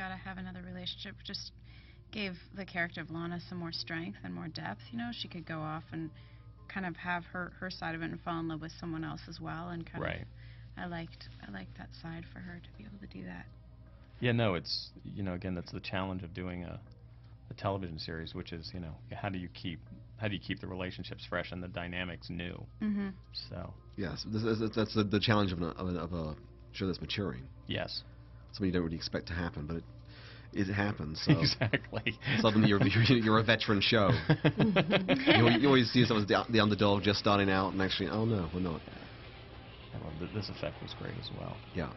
got to have another relationship. Just gave the character of Lana some more strength and more depth. You know, she could go off and kind of have her side of it and fall in love with someone else as well, and kind of. I liked that side for her to be able to do that. Yeah, no, it's, you know, again, that's the challenge of doing a television series, which is, you know, how do you keep the relationships fresh and the dynamics new? Mm-hmm. So. Yes, that's the challenge of a show that's maturing. Yes. Something you don't really expect to happen, but it happens. So exactly. Suddenly you're a veteran show. you always see yourself as the underdog just starting out, and actually, oh no, we're not. I love this effect was great as well. Yeah.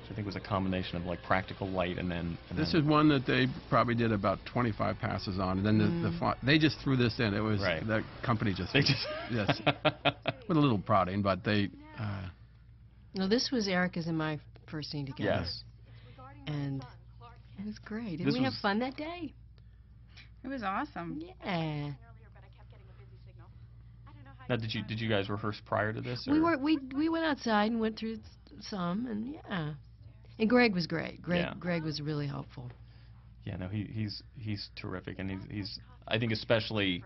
I think it was a combination of like practical light and then. This is one that they probably did about 25 passes on, and then they just threw this in. It was the company just. They just yes, with a little prodding, but they. No, this was Erica's and my first scene together. Yes. And it was great. Didn't we have fun that day? It was awesome. Yeah. Now, did you guys rehearse prior to this? Or? We went outside and went through some, and yeah. And Greg was great. Greg was really helpful. Yeah, no, he's terrific, and he's I think especially,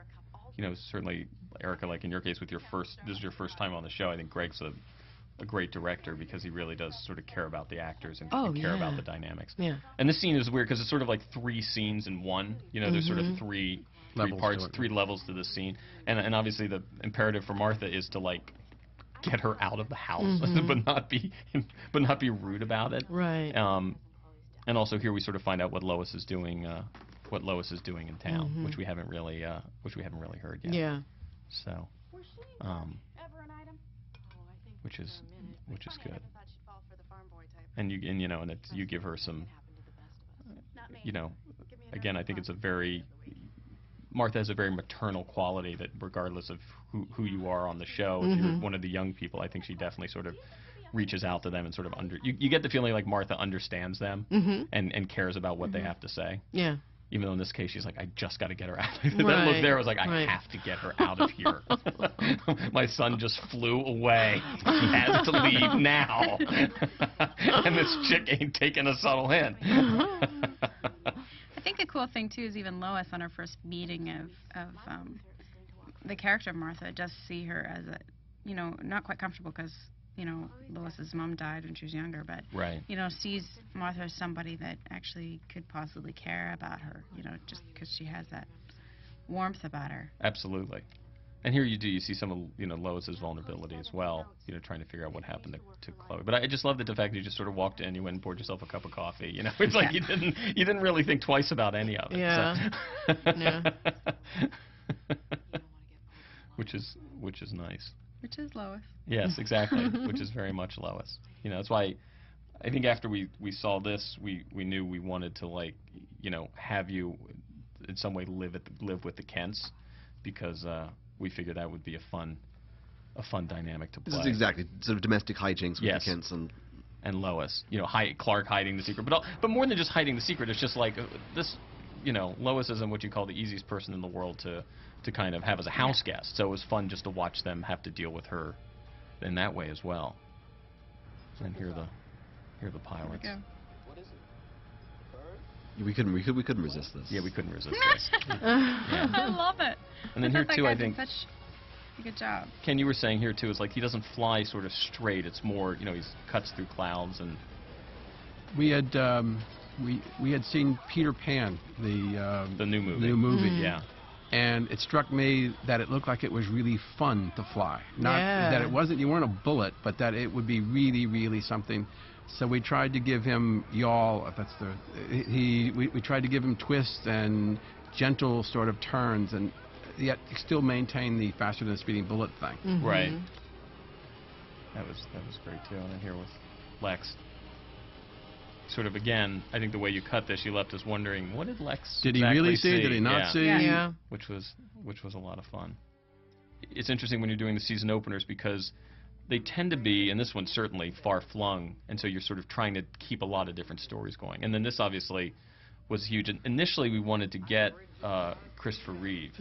you know, certainly Erica, like in your case with this is your first time on the show. I think Greg's a great director because he really does sort of care about the actors and care about the dynamics. Yeah. And this scene is weird because it's sort of like 3 scenes in one. You know, there's sort of three parts, 3 levels to this scene, and obviously the imperative for Martha is to like get her out of the house, but not be rude about it. Right. And also here we sort of find out what Lois is doing in town, which we haven't really heard yet. Yeah. So, which is good. And you give her some, you know, again, I think it's Martha has a very maternal quality that regardless of who you are on the show, if you're one of the young people, I think she definitely sort of reaches out to them and sort of you get the feeling like Martha understands them and cares about what they have to say. Yeah. Even though in this case she's like, I just got to get her out. That look there was like, I have to get her out of here. My son just flew away. He has to leave now. And this chick ain't taking a subtle hint. I think the cool thing too is even Lois on her first meeting of the character of Martha does see her as a, you know, not quite comfortable because, you know, Lois's mom died when she was younger, but you know, sees Martha as somebody that actually could possibly care about her, you know, just because she has that warmth about her. Absolutely. And here you see some of, you know, Lois's vulnerability as well, you know, trying to figure out what happened to Chloe. But I just love the fact that you just sort of walked in, you went and poured yourself a cup of coffee, you know. It's like you didn't really think twice about any of it. Yeah. So. Yeah. Which is nice. Which is Lois. Yes, exactly. Which is very much Lois. You know, that's why I think after we saw this, we knew we wanted to, like, you know, have you in some way live with the Kents, because we figured that would be a fun dynamic to play. This is exactly sort of domestic hijinks with the Kents and Lois. You know, Clark hiding the secret, but more than just hiding the secret, it's just like this. You know, Lois isn't what you call the easiest person in the world to kind of have as a house guest. So it was fun just to watch them have to deal with her in that way as well. And hear the pilots. What is it? We couldn't resist this. Yeah, we couldn't resist this. I love it. And then here too, I think. Such a good job. Ken, you were saying here too, is like he doesn't fly sort of straight. It's more, you know, he cuts through clouds and. We had seen Peter Pan, the new movie. Yeah. And it struck me that it looked like it was really fun to fly. Not that you weren't a bullet, but that it would be really, really something. So we tried to give him yaw, if that's we tried to give him twists and gentle sort of turns, and yet still maintain the faster than a speeding bullet thing. Right. That was great too. And then here with Lex. Sort of again, I think the way you cut this, you left us wondering, what did Lex Did he really see? Did he not see? Yeah. Which was a lot of fun. It's interesting when you're doing the season openers because they tend to be, and this one's certainly far-flung, and so you're sort of trying to keep a lot of different stories going. And then this obviously was huge. And initially we wanted to get Christopher Reeve,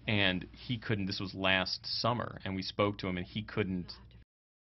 and he couldn't. This was last summer, and we spoke to him, and he couldn't